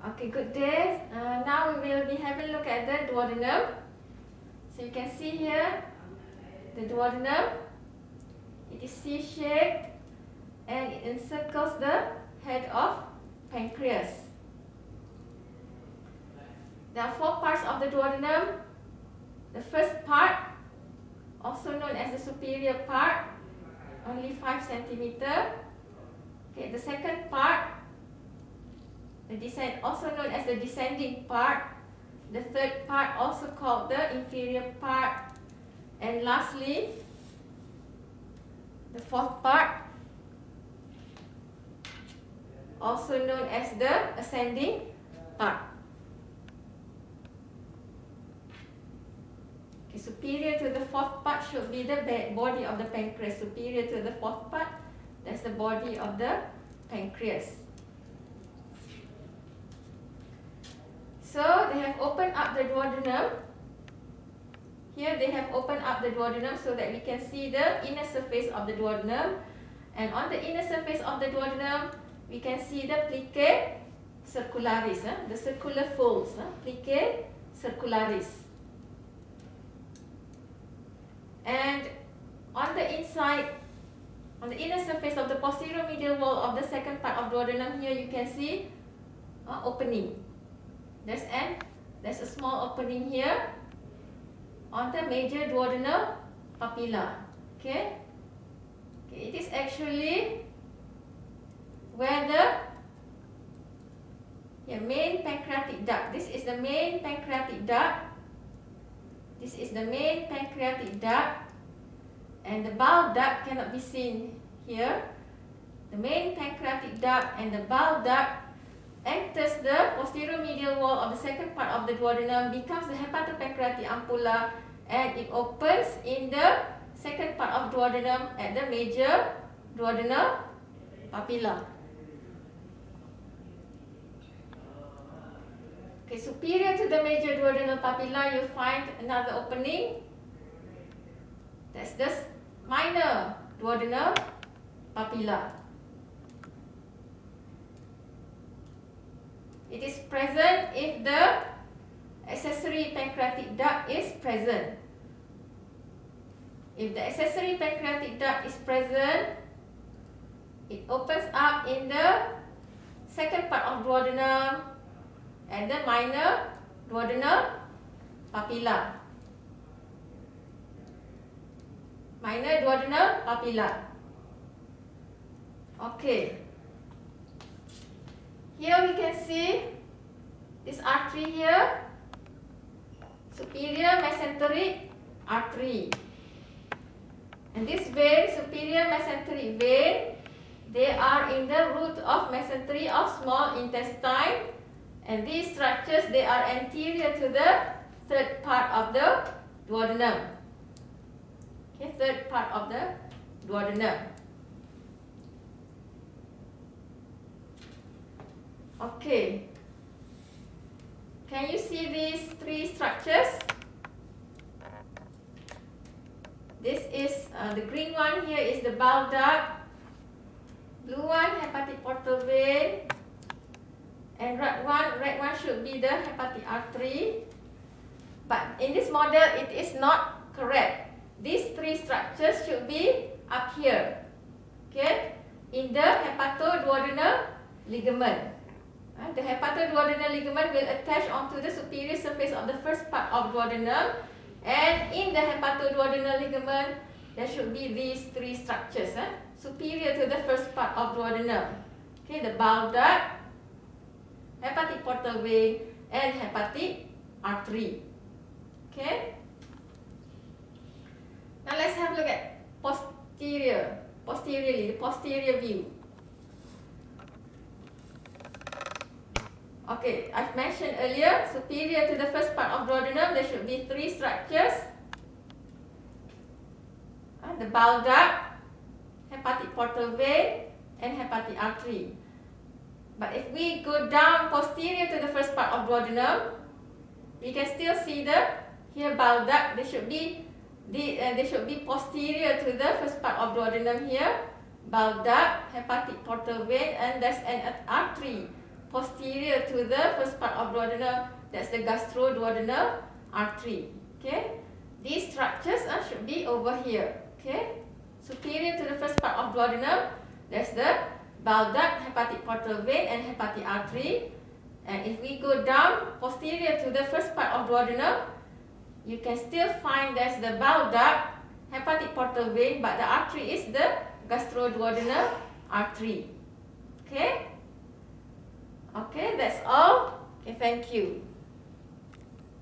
Okay, good day. Now we will be having a look at the duodenum. So you can see here the duodenum. It is C-shaped and it encircles the head of pancreas. There are 4 parts of the duodenum. The first part, also known as the superior part, only 5 centimeter. Okay, the second part, also known as the descending part. The third part, also called the inferior part. And lastly, the fourth part, also known as the ascending part. Okay, superior to the fourth part should be the body of the pancreas. Superior to the fourth part, that's the body of the pancreas. So they have opened up the duodenum. Here they have opened up the duodenum so that we can see the inner surface of the duodenum. And on the inner surface of the duodenum, we can see the plicae circularis, the circular folds, plicae circularis. And on the inside, on the inner surface of the posterior medial wall of the second part of duodenum, here you can see opening. There's a small opening here on the major duodenal papilla. Okay, it is actually where the main pancreatic duct. This is the main pancreatic duct. This is the main pancreatic duct, and the bile duct cannot be seen here. The main pancreatic duct and the bile duct enters the posterior medial wall of the second part of the duodenum, becomes the hepatopancreatic ampulla, and it opens in the second part of duodenum at the major duodenal papilla. Okay, superior to the major duodenal papilla, you'll find another opening. That's the minor duodenal papilla. It is present if the accessory pancreatic duct is present. If the accessory pancreatic duct is present, it opens up in the second part of duodenum and the minor duodenal papilla. Minor duodenal papilla. Okay. Here we can see this artery here, superior mesenteric artery. And this vein, superior mesenteric vein, they are in the root of mesentery of small intestine. And these structures, they are anterior to the third part of the duodenum. Okay, third part of the duodenum. Okay. Can you see these 3 structures? This is the green one here is the bile duct, blue one hepatic portal vein, and red one should be the hepatic artery. But in this model, it is not correct. These 3 structures should be up here, okay, in the hepatoduodenal ligament. The hepatoduodenal ligament will attach onto the superior surface of the first part of duodenum, and in the hepatoduodenal ligament there should be these 3 structures, superior to the first part of duodenum. Okay, the bile duct, hepatic portal vein, and hepatic artery. Okay. Now let's have a look at posteriorly, the posterior view. Okay, I've mentioned earlier, superior to the first part of duodenum, there should be 3 structures. The bile duct, hepatic portal vein, and hepatic artery. But if we go down posterior to the first part of duodenum, we can still see the here bile duct. They should be posterior to the first part of duodenum here. Bile duct, hepatic portal vein, and there's an artery posterior to the first part of duodenum, that's the gastroduodenal artery. Okay, these structures should be over here. Okay, superior to the first part of duodenum, that's the bile duct, hepatic portal vein, and hepatic artery. And if we go down posterior to the first part of duodenum, you can still find there's the bile duct, hepatic portal vein, but the artery is the gastroduodenal artery. Okay? Okay, that's all. Okay, thank you.